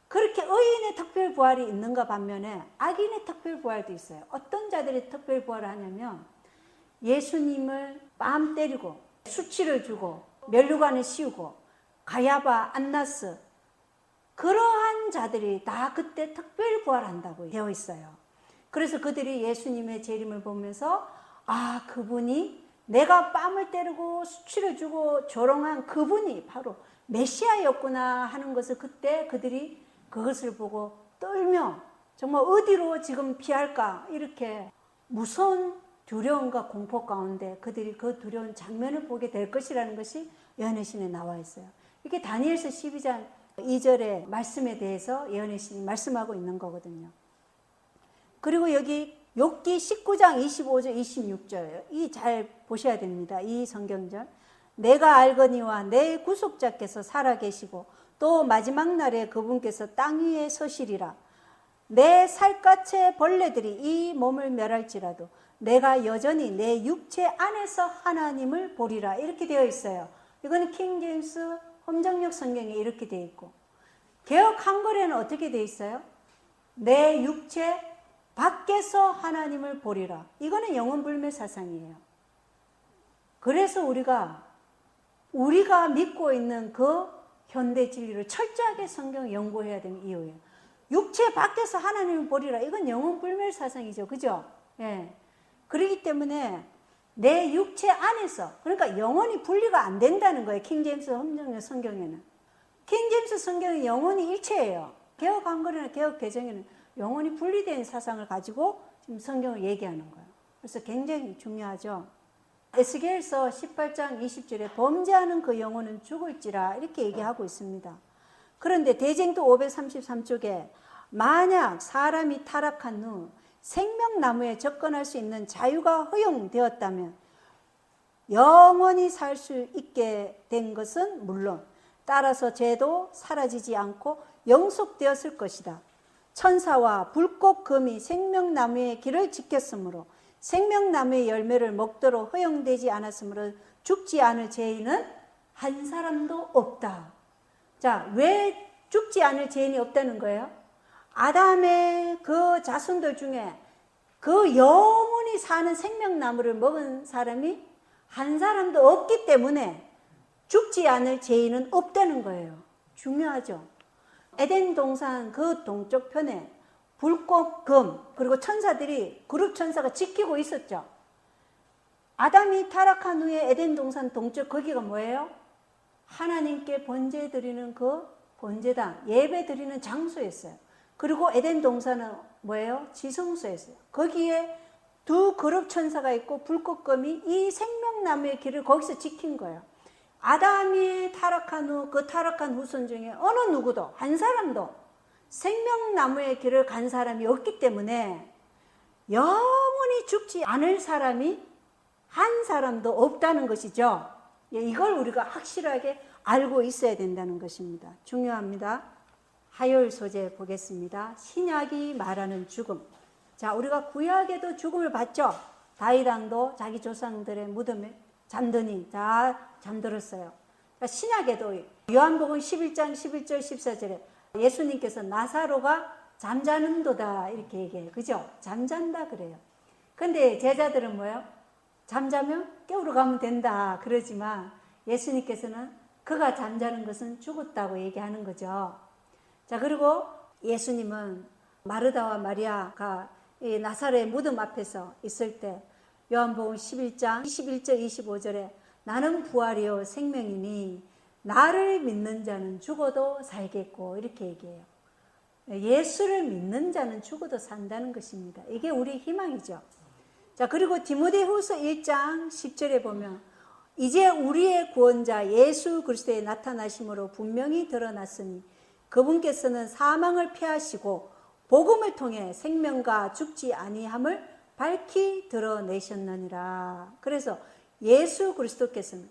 그렇게 의인의 특별 부활이 있는가 반면에 악인의 특별 부활도 있어요. 어떤 자들이 특별 부활을 하냐면 예수님을 뺨 때리고 수치를 주고 면류관을 씌우고 가야바, 안나스 그러한 자들이 다 그때 특별 부활한다고 되어 있어요. 그래서 그들이 예수님의 재림을 보면서 아, 그분이 내가 뺨을 때리고 수치를 주고 조롱한 그분이 바로 메시아였구나 하는 것을 그때 그들이 그것을 보고 떨며 정말 어디로 지금 피할까 이렇게 무서운 두려움과 공포 가운데 그들이 그 두려운 장면을 보게 될 것이라는 것이 예언의 신에 나와 있어요. 이게 다니엘서 12장 2절의 말씀에 대해서 예언의 신이 말씀하고 있는 거거든요. 그리고 여기 욥기 19장 25절 26절 이 잘 보셔야 됩니다. 이 성경절. 내가 알거니와 내 구속자께서 살아계시고 또 마지막 날에 그분께서 땅 위에 서시리라. 내 살갗의 벌레들이 이 몸을 멸할지라도 내가 여전히 내 육체 안에서 하나님을 보리라. 이렇게 되어 있어요. 이거는 킹 제임스 혼정역 성경에 이렇게 되어 있고, 개역 한글에는 어떻게 되어 있어요? 내 육체 밖에서 하나님을 보리라. 이거는 영혼불멸 사상이에요. 그래서 우리가 믿고 있는 그 현대 진리를 철저하게 성경 연구해야 되는 이유예요. 육체 밖에서 하나님을 보리라. 이건 영혼불멸 사상이죠. 그죠? 예. 그렇기 때문에 내 육체 안에서, 그러니까 영혼이 분리가 안 된다는 거예요. 킹제임스 혼정역 성경에는. 킹제임스 성경은 영혼이 일체예요. 개역 한글이나 개역 개정에는 영혼이 분리된 사상을 가지고 지금 성경을 얘기하는 거예요. 그래서 굉장히 중요하죠. 에스겔서 18장 20절에 범죄하는 그 영혼은 죽을지라 이렇게 얘기하고 있습니다. 그런데 대쟁도 533쪽에 만약 사람이 타락한 후 생명나무에 접근할 수 있는 자유가 허용되었다면 영원히 살 수 있게 된 것은 물론 따라서 죄도 사라지지 않고 영속되었을 것이다. 천사와 불꽃 금이 생명나무의 길을 지켰으므로 생명나무의 열매를 먹도록 허용되지 않았으므로 죽지 않을 죄인은 한 사람도 없다. 자, 왜 죽지 않을 죄인이 없다는 거예요? 아담의 그 자손들 중에 그 영원히 사는 생명나무를 먹은 사람이 한 사람도 없기 때문에 죽지 않을 죄인은 없다는 거예요. 중요하죠. 에덴 동산 그 동쪽 편에 불꽃 금 그리고 천사들이 그룹 천사가 지키고 있었죠. 아담이 타락한 후에 에덴 동산 동쪽 거기가 뭐예요? 하나님께 번제 드리는 그 번제당 예배 드리는 장소였어요. 그리고 에덴 동산은 뭐예요? 지성소였어요. 거기에 두 그룹 천사가 있고 불꽃금이 이 생명나무의 길을 거기서 지킨 거예요. 아담이 타락한 후 그 타락한 후손 중에 어느 누구도 한 사람도 생명나무의 길을 간 사람이 없기 때문에 영원히 죽지 않을 사람이 한 사람도 없다는 것이죠. 이걸 우리가 확실하게 알고 있어야 된다는 것입니다. 중요합니다. 화요일 소재 보겠습니다. 신약이 말하는 죽음. 자, 우리가 구약에도 죽음을 봤죠. 다윗 왕도 자기 조상들의 무덤에 잠드니 다 잠들었어요. 그러니까 신약에도 요한복음 11장 11절 14절에 예수님께서 나사로가 잠자는도다 이렇게 얘기해요. 그죠? 잠잔다 그래요. 근데 제자들은 뭐예요? 잠자면 깨우러 가면 된다 그러지만 예수님께서는 그가 잠자는 것은 죽었다고 얘기하는 거죠. 자, 그리고 예수님은 마르다와 마리아가 이 나사로의 무덤 앞에서 있을 때 요한복음 11장 21절 25절에 나는 부활이요 생명이니 나를 믿는 자는 죽어도 살겠고 이렇게 얘기해요. 예수를 믿는 자는 죽어도 산다는 것입니다. 이게 우리 희망이죠. 자, 그리고 디모데후서 1장 10절에 보면 이제 우리의 구원자 예수 그리스도의 나타나심으로 분명히 드러났으니 그분께서는 사망을 피하시고 복음을 통해 생명과 죽지 아니함을 밝히 드러내셨느니라. 그래서 예수 그리스도께서는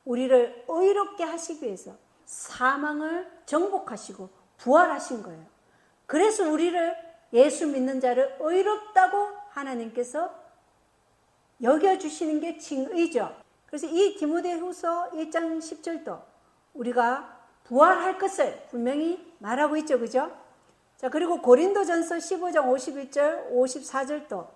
우리를 의롭게 하시기 위해서 사망을 정복하시고 부활하신 거예요. 그래서 우리를 예수 믿는 자를 의롭다고 하나님께서 여겨주시는 게 칭의죠. 그래서 이 디모데후서 1장 10절도 우리가 부활할 것을 분명히 말하고 있죠. 그죠? 자, 그리고 고린도전서 15장 51절 54절도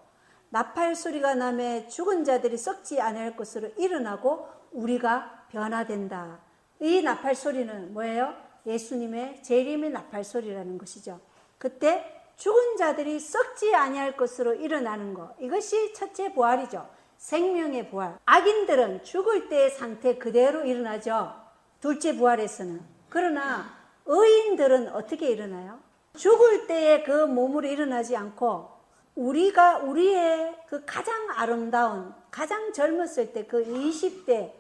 나팔 소리가 나매 죽은 자들이 썩지 않을 것으로 일어나고 우리가 변화된다. 이 나팔 소리는 뭐예요? 예수님의 재림의 나팔 소리라는 것이죠. 그때 죽은 자들이 썩지 아니할 것으로 일어나는 것. 이것이 첫째 부활이죠. 생명의 부활. 악인들은 죽을 때의 상태 그대로 일어나죠. 둘째 부활에서는. 그러나 의인들은 어떻게 일어나요? 죽을 때의 그 몸으로 일어나지 않고 우리가 우리의 그 가장 아름다운 가장 젊었을 때 그 20대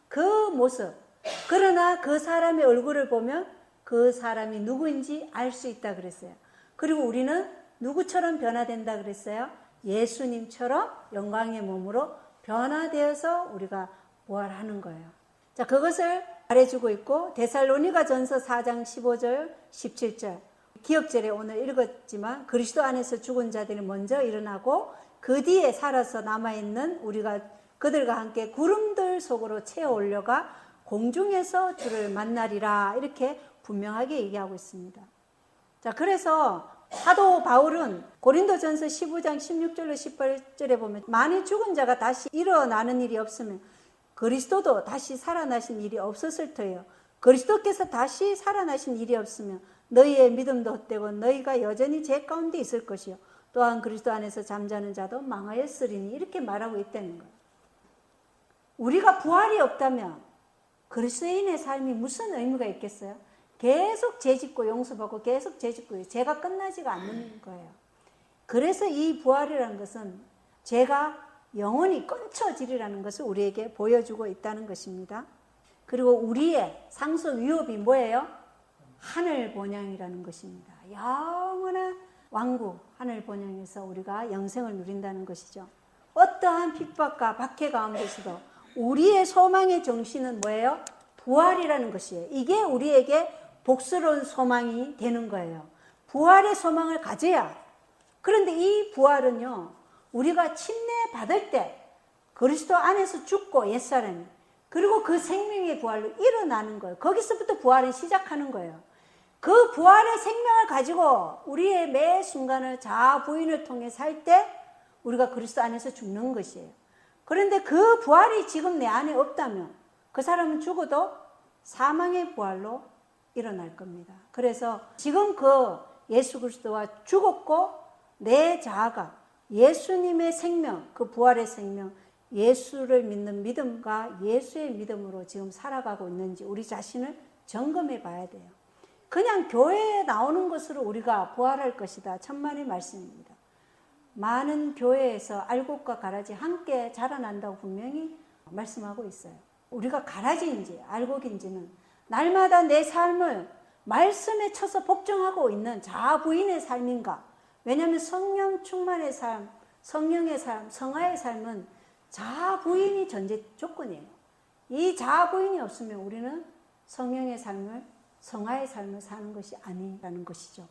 그 모습, 그러나 그 사람의 얼굴을 보면 그 사람이 누구인지 알 수 있다 그랬어요. 그리고 우리는 누구처럼 변화된다 그랬어요? 예수님처럼 영광의 몸으로 변화되어서 우리가 부활하는 거예요. 자, 그것을 말해주고 있고 데살로니가 전서 4장 15절 17절 기억절에 오늘 읽었지만 그리스도 안에서 죽은 자들이 먼저 일어나고 그 뒤에 살아서 남아있는 우리가 그들과 함께 구름들 속으로 채워 올려가 공중에서 주를 만나리라 이렇게 분명하게 얘기하고 있습니다. 자, 그래서 사도 바울은 고린도전서 15장 16절로 18절에 보면 만일 죽은 자가 다시 일어나는 일이 없으면 그리스도도 다시 살아나신 일이 없었을 터예요. 그리스도께서 다시 살아나신 일이 없으면 너희의 믿음도 헛되고 너희가 여전히 죄 가운데 있을 것이요 또한 그리스도 안에서 잠자는 자도 망하였으리니 이렇게 말하고 있다는 거예요. 우리가 부활이 없다면 그리스도인의 삶이 무슨 의미가 있겠어요? 계속 죄짓고 용서받고 계속 죄짓고 죄가 끝나지가 않는 거예요. 그래서 이 부활이라는 것은 죄가 영원히 끊쳐지리라는 것을 우리에게 보여주고 있다는 것입니다. 그리고 우리의 상속 위협이 뭐예요? 하늘 본향이라는 것입니다. 영원한 왕국 하늘 본향에서 우리가 영생을 누린다는 것이죠. 어떠한 핍박과 박해 가운데서도 우리의 소망의 정신은 뭐예요? 부활이라는 것이에요. 이게 우리에게 복스러운 소망이 되는 거예요. 부활의 소망을 가져야. 그런데 이 부활은요, 우리가 침례 받을 때 그리스도 안에서 죽고 옛사람이 그리고 그 생명의 부활로 일어나는 거예요. 거기서부터 부활이 시작하는 거예요. 그 부활의 생명을 가지고 우리의 매 순간을 자아 부인을 통해 살 때 우리가 그리스도 안에서 죽는 것이에요. 그런데 그 부활이 지금 내 안에 없다면 그 사람은 죽어도 사망의 부활로 일어날 겁니다. 그래서 지금 그 예수 그리스도와 죽었고 내 자아가 예수님의 생명, 그 부활의 생명, 예수를 믿는 믿음과 예수의 믿음으로 지금 살아가고 있는지 우리 자신을 점검해 봐야 돼요. 그냥 교회에 나오는 것으로 우리가 부활할 것이다. 천만의 말씀입니다. 많은 교회에서 알곡과 가라지 함께 자라난다고 분명히 말씀하고 있어요. 우리가 가라지인지 알곡인지는 날마다 내 삶을 말씀에 쳐서 복종하고 있는 자아 부인의 삶인가? 왜냐하면 성령 충만의 삶, 성령의 삶, 성화의 삶은 자아 부인이 전제 조건이에요. 이 자아 부인이 없으면 우리는 성령의 삶을, 성화의 삶을 사는 것이 아니라는 것이죠.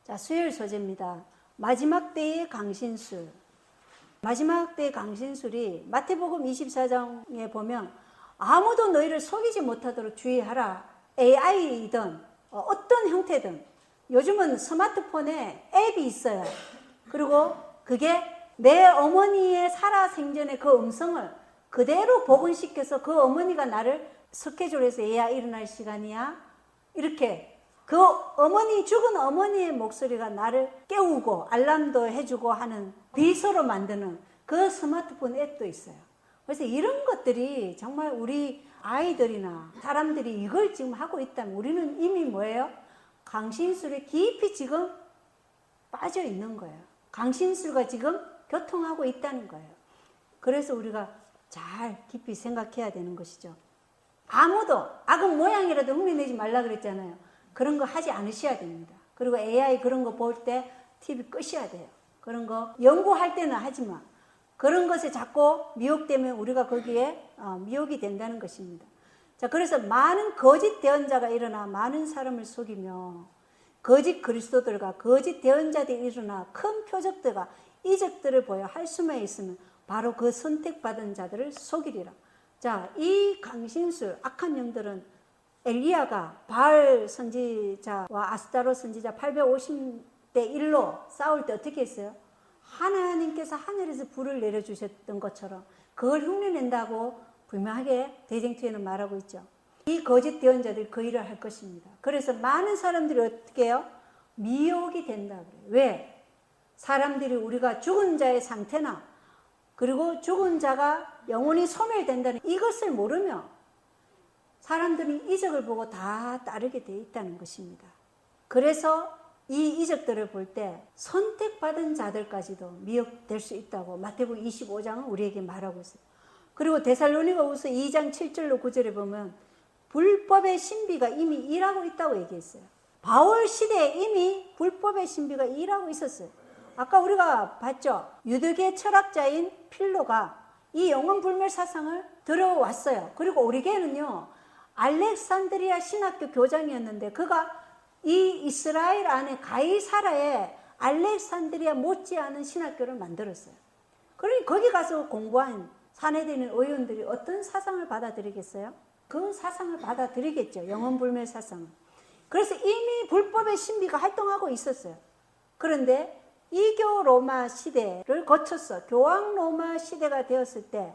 자, 수요일 소재입니다. 마지막 때의 강신술. 마지막 때의 강신술이 마태복음 24장에 보면 아무도 너희를 속이지 못하도록 주의하라. AI이든 어떤 형태든 요즘은 스마트폰에 앱이 있어요. 그리고 그게 내 어머니의 살아생전의 그 음성을 그대로 복원시켜서 그 어머니가 나를 스케줄에서 얘야 일어날 시간이야 이렇게 그 어머니 죽은 어머니의 목소리가 나를 깨우고 알람도 해주고 하는 비서로 만드는 그 스마트폰 앱도 있어요. 그래서 이런 것들이 정말 우리 아이들이나 사람들이 이걸 지금 하고 있다면 우리는 이미 뭐예요? 강신술에 깊이 지금 빠져 있는 거예요. 강신술과 지금 교통하고 있다는 거예요. 그래서 우리가 잘 깊이 생각해야 되는 것이죠. 아무도 악은 모양이라도 흉내내지 말라 그랬잖아요. 그런 거 하지 않으셔야 됩니다. 그리고 AI 그런 거 볼 때 TV 끄셔야 돼요. 그런 거 연구할 때는 하지만 그런 것에 자꾸 미혹되면 우리가 거기에 미혹이 된다는 것입니다. 자, 그래서 많은 거짓 대언자가 일어나 많은 사람을 속이며 거짓 그리스도들과 거짓 대언자들이 일어나 큰 표적들과 이적들을 보여 할 수만 있으면 바로 그 선택받은 자들을 속이리라. 자, 이 강신술 악한 영들은 엘리야가 바알 선지자와 아스타롯 선지자 850대 1로 싸울 때 어떻게 했어요? 하나님께서 하늘에서 불을 내려주셨던 것처럼 그걸 흉내낸다고 분명하게 대쟁투에는 말하고 있죠. 이 거짓 대언자들이 그 일을 할 것입니다. 그래서 많은 사람들이 어떻게 해요? 미혹이 된다 그래요. 왜? 사람들이 우리가 죽은 자의 상태나 그리고 죽은 자가 영혼이 소멸된다는 이것을 모르며 사람들이 이적을 보고 다 따르게 돼 있다는 것입니다. 그래서 이 이적들을 볼 때 선택받은 자들까지도 미혹될 수 있다고 마태복음 25장은 우리에게 말하고 있어요. 그리고 데살로니가후서 2장 7절로 9절에 보면 불법의 신비가 이미 일하고 있다고 얘기했어요. 바울 시대에 이미 불법의 신비가 일하고 있었어요. 아까 우리가 봤죠. 유대계 철학자인 필로가 이 영혼불멸 사상을 들어왔어요. 그리고 오리게는요, 알렉산드리아 신학교 교장이었는데 그가 이 이스라엘 안에 가이사라에 알렉산드리아 못지않은 신학교를 만들었어요. 그러니 거기 가서 공부한 사내되는 의원들이 어떤 사상을 받아들이겠어요? 그 사상을 받아들이겠죠. 영혼불멸 사상을. 그래서 이미 불법의 신비가 활동하고 있었어요. 그런데 이교 로마 시대를 거쳐서 교황 로마 시대가 되었을 때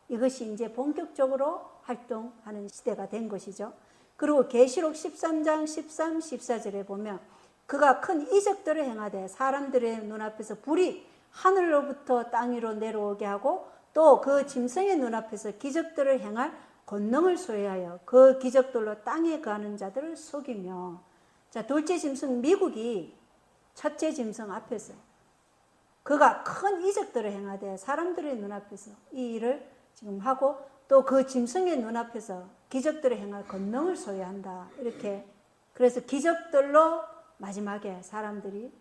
이것이 이제 본격적으로 활동하는 시대가 된 것이죠. 그리고 계시록 13장 13, 14절에 보면 그가 큰 이적들을 행하되 사람들의 눈앞에서 불이 하늘로부터 땅 위로 내려오게 하고 또 그 짐승의 눈앞에서 기적들을 행할 권능을 소유하여 그 기적들로 땅에 거하는 자들을 속이며, 자, 둘째 짐승 미국이 첫째 짐승 앞에서 그가 큰 이적들을 행하되 사람들의 눈앞에서 이 일을 지금 하고 또 그 짐승의 눈앞에서 기적들을 행할 권능을 소유한다. 이렇게. 그래서 기적들로 마지막에 사람들이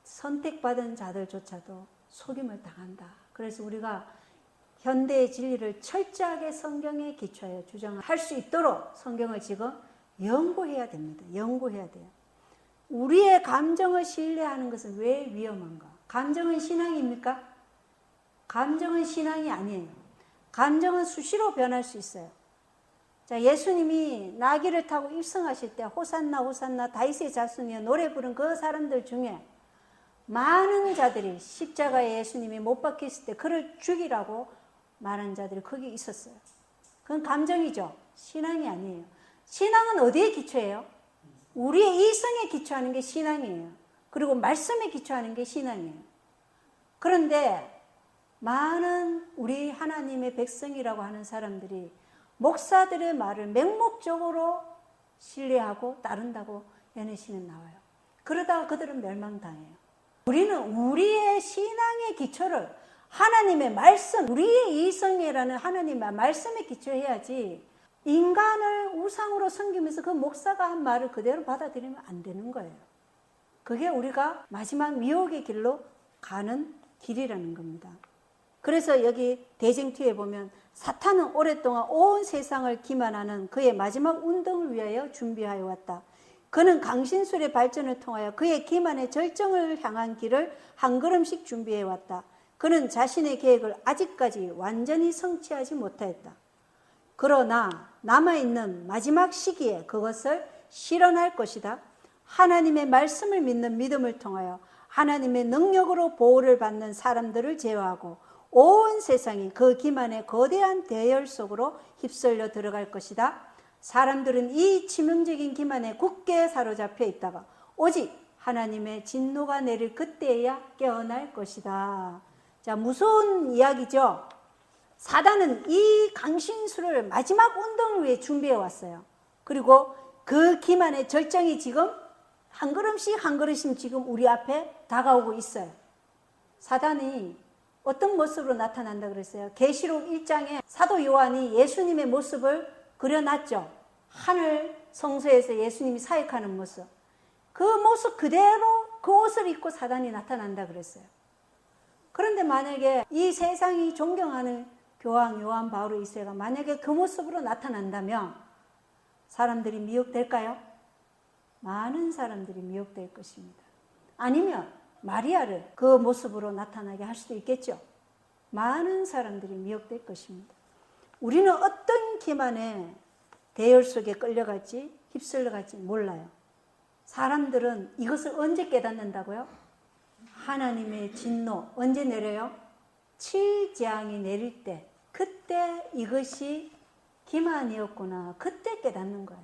선택받은 자들조차도 속임을 당한다. 그래서 우리가 현대의 진리를 철저하게 성경에 기초하여 주장할 수 있도록 성경을 지금 연구해야 됩니다. 연구해야 돼요. 우리의 감정을 신뢰하는 것은 왜 위험한가? 감정은 신앙입니까? 감정은 신앙이 아니에요. 감정은 수시로 변할 수 있어요. 자, 예수님이 나귀를 타고 입성하실 때 호산나 호산나 다윗의 자손이여 노래 부른 그 사람들 중에 많은 자들이 십자가에 예수님이 못 박혔을 때 그를 죽이라고 말한 자들이 거기 있었어요. 그건 감정이죠. 신앙이 아니에요. 신앙은 어디에 기초해요? 우리의 이성에 기초하는 게 신앙이에요. 그리고 말씀에 기초하는 게 신앙이에요. 그런데 많은 우리 하나님의 백성이라고 하는 사람들이 목사들의 말을 맹목적으로 신뢰하고 따른다고 연애신은 나와요. 그러다가 그들은 멸망당해요. 우리는 우리의 신앙의 기초를 하나님의 말씀, 우리의 이성이라는 하나님의 말씀에 기초해야지 인간을 우상으로 섬기면서 그 목사가 한 말을 그대로 받아들이면 안 되는 거예요. 그게 우리가 마지막 미혹의 길로 가는 길이라는 겁니다. 그래서 여기 대쟁투에 보면 사탄은 오랫동안 온 세상을 기만하는 그의 마지막 운동을 위하여 준비하여 왔다. 그는 강신술의 발전을 통하여 그의 기만의 절정을 향한 길을 한 걸음씩 준비해 왔다. 그는 자신의 계획을 아직까지 완전히 성취하지 못하였다. 그러나 남아있는 마지막 시기에 그것을 실현할 것이다. 하나님의 말씀을 믿는 믿음을 통하여 하나님의 능력으로 보호를 받는 사람들을 제어하고 온 세상이 그 기만의 거대한 대열 속으로 휩쓸려 들어갈 것이다. 사람들은 이 치명적인 기만에 굳게 사로잡혀 있다가 오직 하나님의 진노가 내릴 그때야 깨어날 것이다. 자, 무서운 이야기죠. 사단은 이 강신술을 마지막 운동을 위해 준비해 왔어요. 그리고 그 기만의 절정이 지금 한 걸음씩 한 걸음씩 지금 우리 앞에 다가오고 있어요. 사단이 어떤 모습으로 나타난다 그랬어요? 계시록 1장에 사도 요한이 예수님의 모습을 그려놨죠. 하늘 성소에서 예수님이 사역하는 모습. 그 모습 그대로 그 옷을 입고 사단이 나타난다 그랬어요. 그런데 만약에 이 세상이 존경하는 교황 요한 바오로 2세가 만약에 그 모습으로 나타난다면 사람들이 미혹될까요? 많은 사람들이 미혹될 것입니다. 아니면 마리아를 그 모습으로 나타나게 할 수도 있겠죠. 많은 사람들이 미혹될 것입니다. 우리는 어떤 기만의 대열 속에 끌려갈지 휩쓸려갈지 몰라요. 사람들은 이것을 언제 깨닫는다고요? 하나님의 진노 언제 내려요? 7재앙이 내릴 때, 그때 이것이 기만이었구나, 그때 깨닫는 거예요.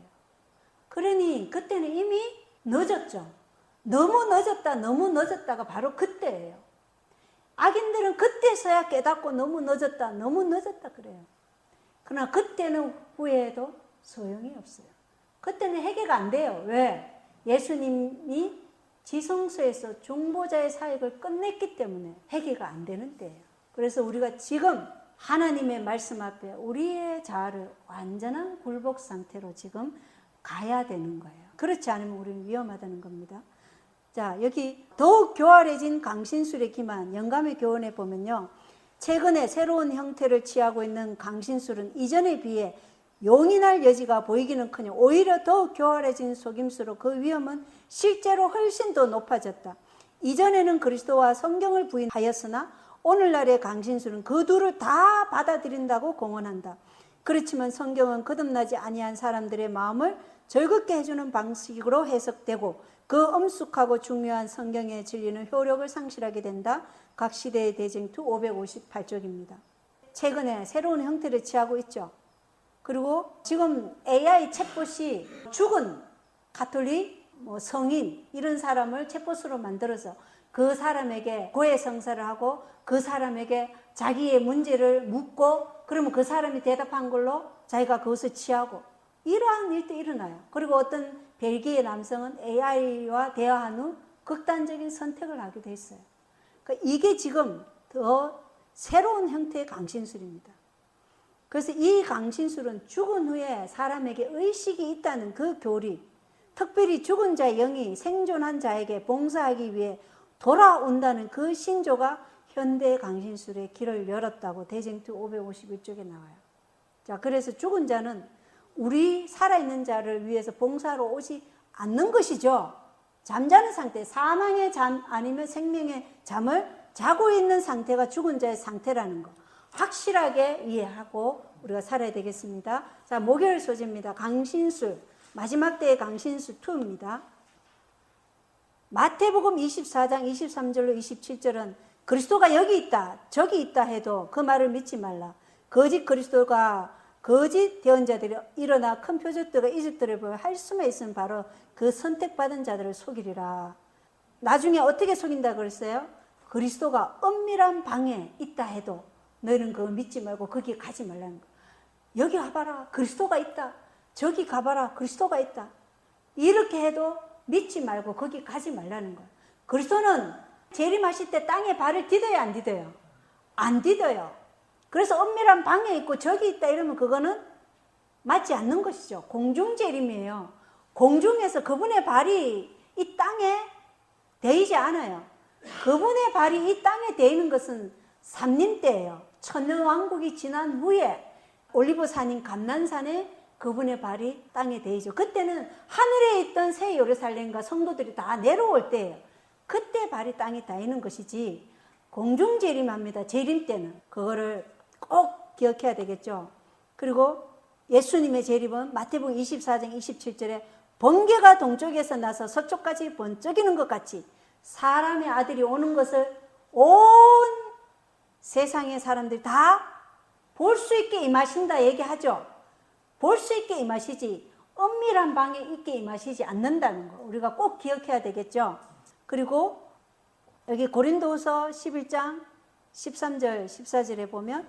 그러니 그때는 이미 늦었죠. 너무 늦었다가 바로 그때예요. 악인들은 그때서야 깨닫고 너무 늦었다 그래요. 그러나 그때는 후회해도 소용이 없어요. 그때는 해결가 안 돼요. 왜? 예수님이 지성소에서 중보자의 사역을 끝냈기 때문에 해결가 안 되는 때예요. 그래서 우리가 지금 하나님의 말씀 앞에 우리의 자아를 완전한 굴복 상태로 지금 가야 되는 거예요. 그렇지 않으면 우리는 위험하다는 겁니다. 자, 여기 더욱 교활해진 강신술의 기만, 영감의 교훈에 보면요. 최근에 새로운 형태를 취하고 있는 강신술은 이전에 비해 용인할 여지가 보이기는커녕 오히려 더욱 교활해진 속임수로 그 위험은 실제로 훨씬 더 높아졌다. 이전에는 그리스도와 성경을 부인하였으나 오늘날의 강신술은 그 둘을 다 받아들인다고 공언한다. 그렇지만 성경은 거듭나지 아니한 사람들의 마음을 즐겁게 해주는 방식으로 해석되고 그 엄숙하고 중요한 성경의 진리는 효력을 상실하게 된다. 각 시대의 대쟁투 558쪽입니다. 최근에 새로운 형태를 취하고 있죠. 그리고 지금 AI 챗봇이 죽은 가톨릭, 성인 이런 사람을 챗봇으로 만들어서 그 사람에게 고해성사를 하고 그 사람에게 자기의 문제를 묻고 그러면 그 사람이 대답한 걸로 자기가 그것을 취하고 이러한 일도 일어나요. 그리고 어떤 벨기에 남성은 AI와 대화한 후 극단적인 선택을 하게 됐어요. 그러니까 이게 지금 더 새로운 형태의 강신술입니다. 그래서 이 강신술은 죽은 후에 사람에게 의식이 있다는 그 교리, 특별히 죽은 자의 영이 생존한 자에게 봉사하기 위해 돌아온다는 그 신조가 현대 강신술의 길을 열었다고 대쟁투 551쪽에 나와요. 자, 그래서 죽은 자는 우리 살아있는 자를 위해서 봉사로 오지 않는 것이죠. 잠자는 상태, 사망의 잠 아니면 생명의 잠을 자고 있는 상태가 죽은 자의 상태라는 거 확실하게 이해하고 우리가 살아야 되겠습니다. 자, 목요일 소재입니다. 강신술, 마지막 때의 강신술 2입니다. 마태복음 24장 23절로 27절은 그리스도가 여기 있다, 저기 있다 해도 그 말을 믿지 말라. 거짓 그리스도가 거짓 대언자들이 일어나 큰 표적들과 이적들을 보여 할 수만 있으면 바로 그 선택받은 자들을 속이리라. 나중에 어떻게 속인다 그랬어요? 그리스도가 은밀한 방에 있다 해도 너희는 그거 믿지 말고 거기 가지 말라는 거. 여기 가봐라, 그리스도가 있다. 저기 가봐라, 그리스도가 있다. 이렇게 해도 믿지 말고 거기 가지 말라는 거예요. 그리스도는 재림하실 때 땅에 발을 디뎌요, 안 디뎌요? 안 디뎌요. 그래서 은밀한 방에 있고 저기 있다 이러면 그거는 맞지 않는 것이죠. 공중재림이에요. 공중에서 그분의 발이 이 땅에 대이지 않아요. 그분의 발이 이 땅에 대이는 것은 삼림 때예요. 천년왕국이 지난 후에 올리브산인 감난산에 그분의 발이 땅에 대이죠. 그때는 하늘에 있던 새 예루살렘과 성도들이 다 내려올 때예요. 그때 발이 땅에 닿이는 것이지 공중 재림합니다. 재림 때는 그거를 꼭 기억해야 되겠죠. 그리고 예수님의 재림은 마태복음 24장 27절에 번개가 동쪽에서 나서 서쪽까지 번쩍이는 것 같이 사람의 아들이 오는 것을 온 세상의 사람들이 다 볼 수 있게 임하신다 얘기하죠. 볼 수 있게 임하시지 은밀한 방에 있게 임하시지 않는다는 거 우리가 꼭 기억해야 되겠죠. 그리고 여기 고린도후서 11장 13절 14절에 보면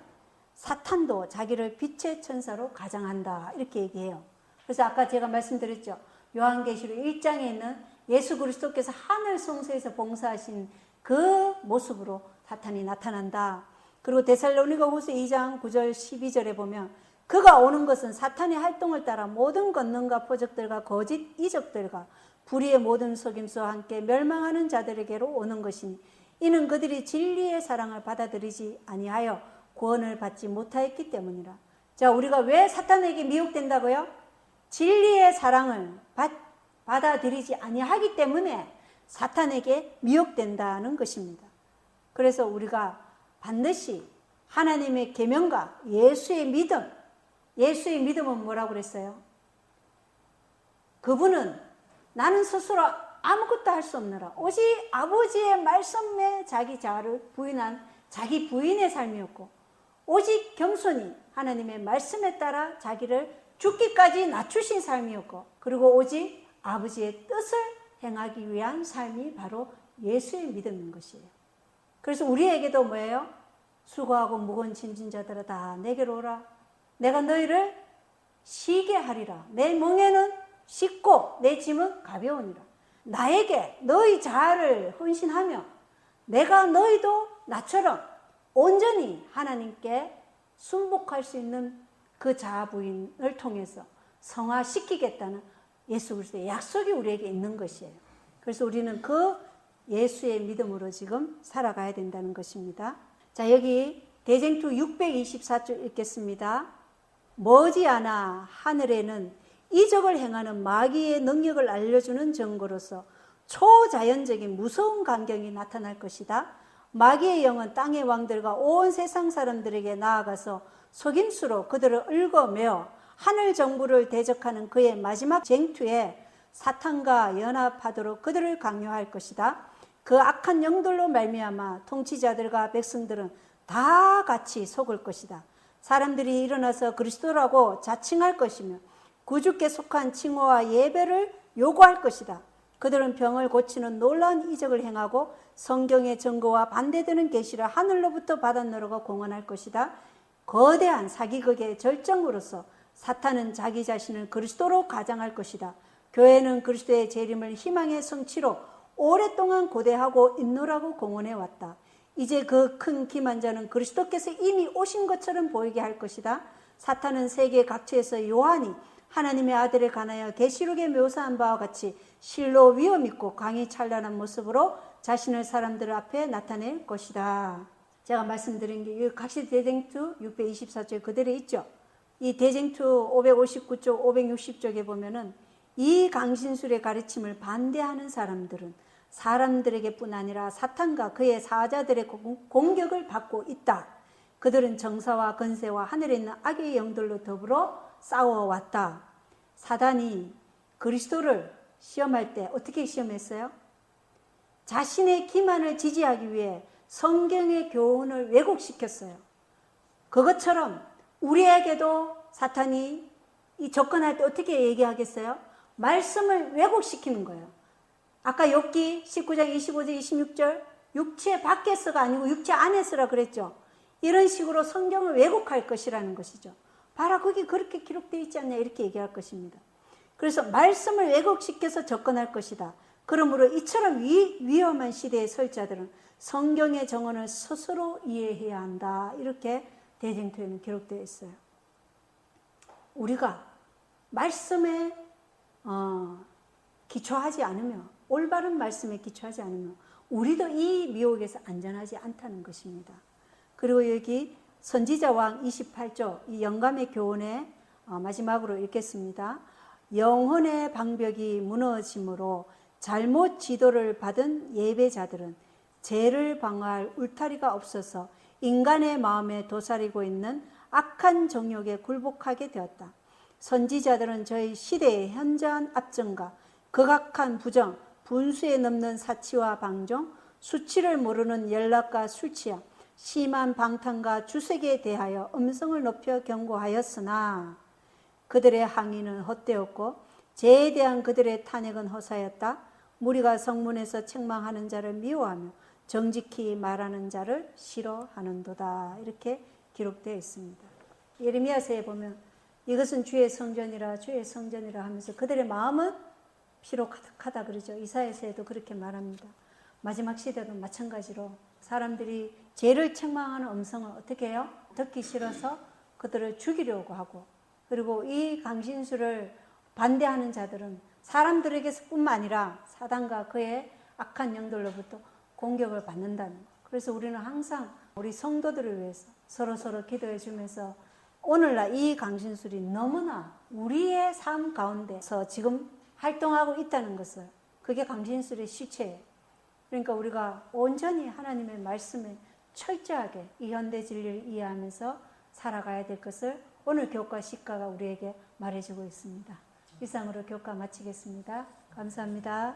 사탄도 자기를 빛의 천사로 가장한다 이렇게 얘기해요. 그래서 아까 제가 말씀드렸죠. 요한계시록 1장에 있는 예수 그리스도께서 하늘 성소에서 봉사하신 그 모습으로 사탄이 나타난다. 그리고 데살로니가후서 2장 9절 12절에 보면 그가 오는 것은 사탄의 활동을 따라 모든 권능과 표적들과 거짓 이적들과 불의의 모든 속임수와 함께 멸망하는 자들에게로 오는 것이니 이는 그들이 진리의 사랑을 받아들이지 아니하여 구원을 받지 못하였기 때문이라. 자, 우리가 왜 사탄에게 미혹된다고요? 진리의 사랑을 받아들이지 아니하기 때문에 사탄에게 미혹된다는 것입니다. 그래서 우리가 반드시 하나님의 계명과 예수의 믿음, 예수의 믿음은 뭐라고 그랬어요? 그분은 나는 스스로 아무것도 할 수 없느라 오직 아버지의 말씀에 자기 자아를 부인한 자기 부인의 삶이었고 오직 겸손히 하나님의 말씀에 따라 자기를 죽기까지 낮추신 삶이었고 그리고 오직 아버지의 뜻을 행하기 위한 삶이 바로 예수의 믿음인 것이에요. 그래서 우리에게도 뭐예요? 수고하고 무거운 짐진 자들아 다 내게로 오라. 내가 너희를 쉬게 하리라. 내 멍에는 쉽고 내 짐은 가벼우니라. 나에게 너희 자아를 헌신하며 내가 너희도 나처럼 온전히 하나님께 순복할 수 있는 그 자아 부인을 통해서 성화시키겠다는 예수 그리스도의 약속이 우리에게 있는 것이에요. 그래서 우리는 그 예수의 믿음으로 지금 살아가야 된다는 것입니다. 자, 여기 대쟁투 624쪽 읽겠습니다. 머지않아 하늘에는 이적을 행하는 마귀의 능력을 알려주는 증거로서 초자연적인 무서운 광경이 나타날 것이다. 마귀의 영은 땅의 왕들과 온 세상 사람들에게 나아가서 속임수로 그들을 얽어매어 하늘 정부를 대적하는 그의 마지막 쟁투에 사탄과 연합하도록 그들을 강요할 것이다. 그 악한 영들로 말미암아 통치자들과 백성들은 다 같이 속을 것이다. 사람들이 일어나서 그리스도라고 자칭할 것이며 구주께 속한 칭호와 예배를 요구할 것이다. 그들은 병을 고치는 놀라운 이적을 행하고 성경의 증거와 반대되는 계시를 하늘로부터 받아내려고 공언할 것이다. 거대한 사기극의 절정으로서 사탄은 자기 자신을 그리스도로 가장할 것이다. 교회는 그리스도의 재림을 희망의 성취로 오랫동안 고대하고 인노라고 공언해 왔다. 이제 그 큰 기만자는 그리스도께서 이미 오신 것처럼 보이게 할 것이다. 사탄은 세계 각처에서 요한이 하나님의 아들에 관하여 계시록에 묘사한 바와 같이 실로 위엄 있고 강이 찬란한 모습으로 자신을 사람들 앞에 나타낼 것이다. 제가 말씀드린 게 각시 대쟁투 624쪽에 그대로 있죠. 이 대쟁투 559쪽, 560쪽에 보면은 이 강신술의 가르침을 반대하는 사람들은 사람들에게 뿐 아니라 사탄과 그의 사자들의 공격을 받고 있다. 그들은 정사와 건세와 하늘에 있는 악의 영들로 더불어 싸워왔다. 사단이 그리스도를 시험할 때 어떻게 시험했어요? 자신의 기만을 지지하기 위해 성경의 교훈을 왜곡시켰어요. 그것처럼 우리에게도 사탄이 이 접근할 때 어떻게 얘기하겠어요? 말씀을 왜곡시키는 거예요. 아까 욥기 19장 25절 26절 육체 밖에서가 아니고 육체 안에서라 그랬죠. 이런 식으로 성경을 왜곡할 것이라는 것이죠. 봐라 거기 그렇게 기록되어 있지 않냐 이렇게 얘기할 것입니다. 그래서 말씀을 왜곡시켜서 접근할 것이다. 그러므로 이처럼 위험한 시대에 설 자들은 성경의 정언을 스스로 이해해야 한다. 이렇게 대쟁투에는 기록되어 있어요. 우리가 말씀에 기초하지 않으며 올바른 말씀에 기초하지 않으면 우리도 이 미혹에서 안전하지 않다는 것입니다. 그리고 여기 선지자왕 28조 이 영감의 교훈에 마지막으로 읽겠습니다. 영혼의 방벽이 무너짐으로 잘못 지도를 받은 예배자들은 죄를 방어할 울타리가 없어서 인간의 마음에 도사리고 있는 악한 정욕에 굴복하게 되었다. 선지자들은 저희 시대의 현저한 압정과 극악한 부정, 분수에 넘는 사치와 방종, 수치를 모르는 연락과 술 취함, 심한 방탕과 주색에 대하여 음성을 높여 경고하였으나 그들의 항의는 헛되었고 죄에 대한 그들의 탄핵은 허사였다. 무리가 성문에서 책망하는 자를 미워하며 정직히 말하는 자를 싫어하는도다. 이렇게 기록되어 있습니다. 예레미야서에 보면 이것은 주의 성전이라 주의 성전이라 하면서 그들의 마음은 피로 가득하다 그러죠. 이사야서에도 그렇게 말합니다. 마지막 시대도 마찬가지로 사람들이 죄를 책망하는 음성을 어떻게 해요? 듣기 싫어서 그들을 죽이려고 하고, 그리고 이 강신수를 반대하는 자들은 사람들에게서뿐만 아니라 사단과 그의 악한 영들로부터 공격을 받는다는 것. 그래서 우리는 항상 우리 성도들을 위해서 서로 기도해 주면서 오늘날 이 강신술이 너무나 우리의 삶 가운데서 지금 활동하고 있다는 것을, 그게 강신술의 실체예요. 그러니까 우리가 온전히 하나님의 말씀에 철저하게 이 현대 진리를 이해하면서 살아가야 될 것을 오늘 교과 시가가 우리에게 말해주고 있습니다. 이상으로 교과 마치겠습니다. 감사합니다.